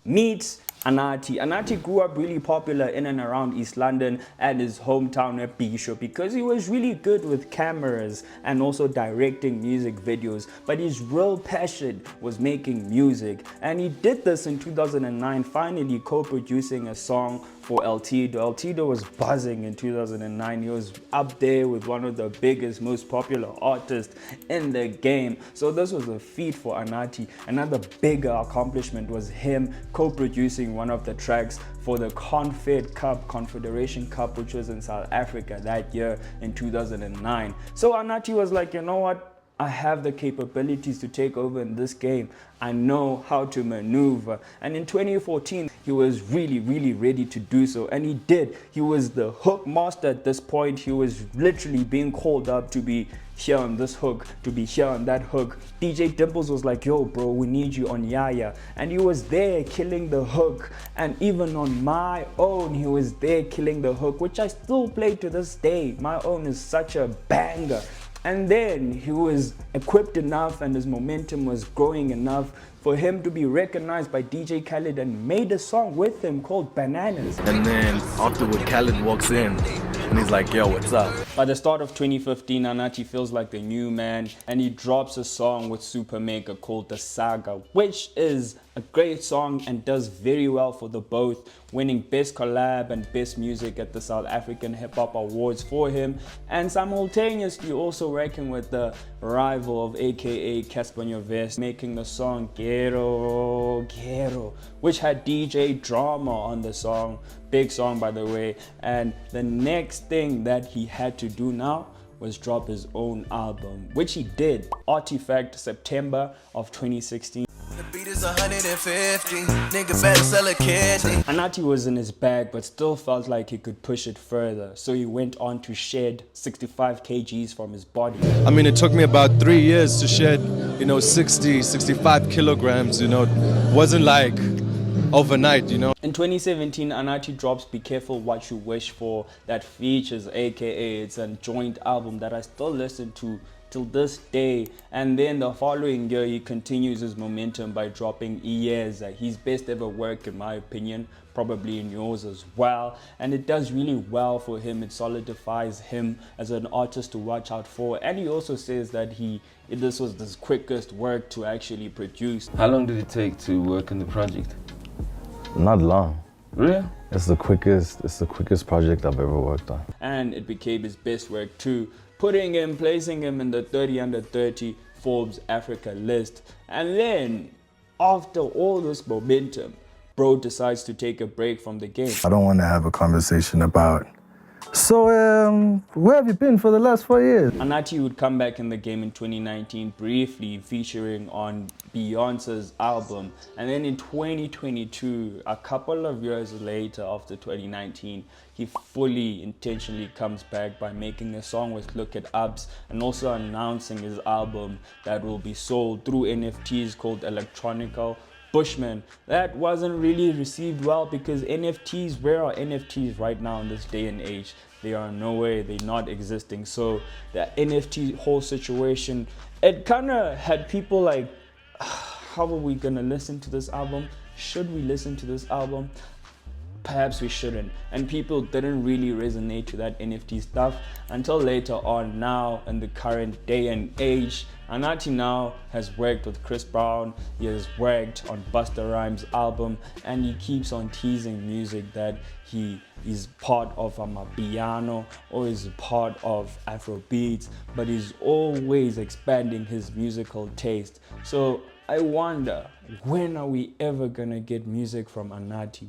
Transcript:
meets Anatii. Anatii grew up really popular in and around East London and his hometown at Bishop because he was really good with cameras and also directing music videos, but his real passion was making music, and he did this in 2009, finally co-producing a song for El Tido. El Tido was buzzing in 2009. He was up there with one of the biggest, most popular artists in the game. So this was a feat for Anatii. Another bigger accomplishment was him co-producing one of the tracks for the Confederation Cup, which was in South Africa that year in 2009. So Anatii was like, you know what? I have the capabilities to take over in this game. I know how to maneuver. And in 2014, he was really ready to do so. And he did. He was the hook master at this point. He was literally being called up to be here on this hook, to be here on that hook. DJ Dimples was like, yo bro, we need you on Yaya. And he was there killing the hook. And even on My Own, he was there killing the hook, which I still play to this day. My Own is such a banger. And then he was equipped enough and his momentum was growing enough for him to be recognized by DJ Khaled and made a song with him called Bananas. And then afterward, Khaled walks in and he's like, yo, what's up? By the start of 2015, Anatii feels like the new man, and he drops a song with Supermega called The Saga, which is a great song and does very well for the both, winning Best Collab and Best Music at the South African Hip Hop Awards for him, and simultaneously also working with the rival of aka Casper Nyovest, making the song Ghetto, which had DJ Drama on the song. Big song, by the way. And the next thing that he had to do now was drop his own album, which he did. Artifact, September of 2016. The beat is 150, nigga better sell a kidney. Anatii was in his bag, but still felt like he could push it further. So he went on to shed 65 kgs from his body. I mean, it took me about 3 years to shed, 65 kilograms, wasn't like overnight, In 2017, Anatii drops Be Careful What You Wish For, that features aka, it's a joint album that I still listen to till this day. And then the following year, he continues his momentum by dropping Iyeza, his best ever work in my opinion, probably in yours as well. And it does really well for him. It solidifies him as an artist to watch out for. And he also says that this was his quickest work to actually produce. How long did it take to work on the project? Not long. Really? It's the quickest project I've ever worked on. And it became his best work too, placing him in the 30 under 30 Forbes Africa list. And then after all this momentum, bro decides to take a break from the game. I don't want to have a conversation about, so where have you been for the last 4 years? Anatii would come back in the game in 2019 briefly, featuring on Beyonce's album. And then in 2022, a couple of years later after 2019, he fully intentionally comes back by making a song with Look At Ups and also announcing his album that will be sold through NFTs called Electronical Bushman. That wasn't really received well because NFTs, where are NFTs right now in this day and age? They are nowhere, they're not existing. So the NFT whole situation, it kind of had people like, how are we gonna listen to this album? Should we listen to this album? Perhaps we shouldn't. And people didn't really resonate to that NFT stuff until later on. Now in the current day and age, Anatii now has worked with Chris Brown, he has worked on Busta Rhymes' album, and he keeps on teasing music that he is part of Amapiano or is part of Afrobeats, but he's always expanding his musical taste. So I wonder, when are we ever gonna get music from Anatii?